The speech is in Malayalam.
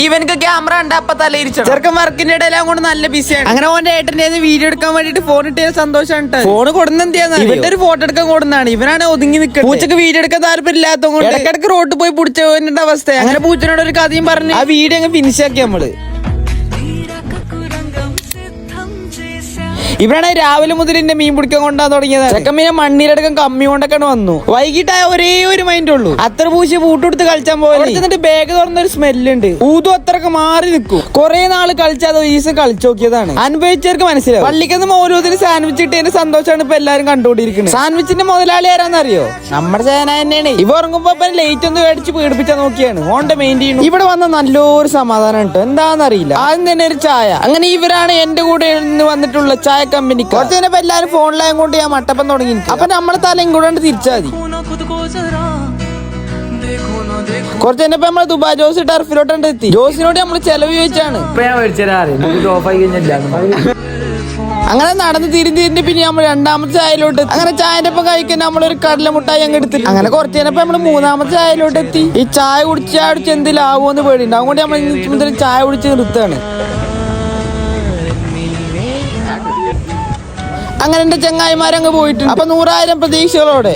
ഇവനക്ക് ക്യാമറ ഉണ്ട് അപ്പൊ തലയിരിച്ചു ചെറുക്കൻ വർക്കിന്റെ ഇടയിലും കൊണ്ട് നല്ല ബിസിയാണ്. അങ്ങനെ ഓന്റെ ഏട്ടന്റെ വീഡിയോ എടുക്കാൻ വേണ്ടിട്ട് ഫോൺ ഇട്ട സന്തോഷമാണ്. ഫോൺ കൊടുന്നെന്തിയാ ഇവന്റെ ഒരു ഫോട്ടോ എടുക്കാൻ കൊടുന്നാണ്. ഇവനാണ് ഒതുങ്ങി നിൽക്കുന്നത്. പൂച്ചക്ക് വീഡിയോ എടുക്കാൻ താല്പര്യമില്ലാത്തതുകൊണ്ട് ഇടക്കിടക്ക് റോഡ് പോയി പിടിച്ചവന്റെ അവസ്ഥ. അങ്ങനെ പൂച്ചനോട് ഒരു കഥയും പറഞ്ഞ് ആ വീഡിയോ അങ്ങ് ഫിനിഷ് ആക്കി നമ്മള്. ഇവരാണ് രാവിലെ മുതൽ എന്റെ മീൻ പിടിക്കാൻ കൊണ്ടാൻ തുടങ്ങിയത്. ചെക്കമ്മീനെ മണ്ണീരടക്കം കമ്മി കൊണ്ടൊക്കെയാണ് വന്നു. വൈകിട്ടായ ഒരേ ഒരു മൈൻഡ് ഉള്ളൂ. അത്ര പൂശി പൂട്ടെടുത്ത് കളിച്ചാൻ പോലെ എന്നിട്ട് ബാഗ് തുറന്നൊരു സ്മെല്ലുണ്ട്. ഊതും അത്രക്ക് മാറി നിൽക്കും. കുറെ നാള് കളിച്ചാൽ ഈസ് കളിച്ചു നോക്കിയതാണ്. അനുഭവിച്ചവർക്ക് മനസ്സിലാവും. പള്ളിക്കുന്ന മോരൂത്തിന് സാൻഡ്വിച്ച് ഇട്ടതിന്റെ സന്തോഷമാണ് ഇപ്പൊ എല്ലാരും കണ്ടുകൊണ്ടിരിക്കുന്നത്. സാൻഡ്വിച്ചിന്റെ മുതലാളി ആരാന്നറിയോ? നമ്മുടെ ചേന തന്നെയാണ്. ഇവ ഉറങ്ങുമ്പോ ലൈറ്റ് ഒന്ന് മേടിച്ച് പീഡിപ്പിച്ചാൽ നോക്കിയാണ് ഓന്റെ മെയിൻ ചെയ്യുന്നു. ഇവിടെ വന്ന നല്ലൊരു സമാധാനം ഉണ്ട്. എന്താണെന്നറിയില്ല. ആദ്യം തന്നെ ഒരു ചായ. അങ്ങനെ ഇവരാണ് എന്റെ കൂടെ വന്നിട്ടുള്ള ചായ കമ്പനി. കുറച്ച് കഴിഞ്ഞപ്പോ എല്ലാരും ഫോണിലായും കൊണ്ട് ഞാൻ മട്ടപ്പം തുടങ്ങി. അപ്പൊ നമ്മളെ തലയും കൂടെ തിരിച്ചാൽ മതി. കുറച്ച് കഴിഞ്ഞപ്പോ നമ്മള് ദുബായ് ജോസ് ടർഫിലോട്ട് എത്തി. ജോസിനോട് നമ്മള് ചെലവ് ചോദിച്ചാണ്. അങ്ങനെ നടന്ന് തിരിഞ്ഞ് പിന്നെ നമ്മൾ രണ്ടാമത്തെ ചായയിലോട്ട് എത്തി. അങ്ങനെ ചായന്റെ ഒപ്പം കഴിക്കാൻ നമ്മളൊരു കടല മുട്ടായി അങ്ങ് എടുത്തു. അങ്ങനെ കുറച്ച് കഴിഞ്ഞപ്പോ നമ്മള് മൂന്നാമത്തെ ചായയിലോട്ട് എത്തി. ഈ ചായ കുടിച്ച് എന്തിലാവുമെന്ന് പേടിയുണ്ട്. അതുകൊണ്ട് നമ്മൾ ചായ കുടിച്ച് നിർത്തുകയാണ്. അങ്ങനെ എന്റെ ചങ്ങായിമാരങ്ങ് പോയിട്ടുണ്ട്. അപ്പൊ 100,000 പ്രതീക്ഷകളോടെ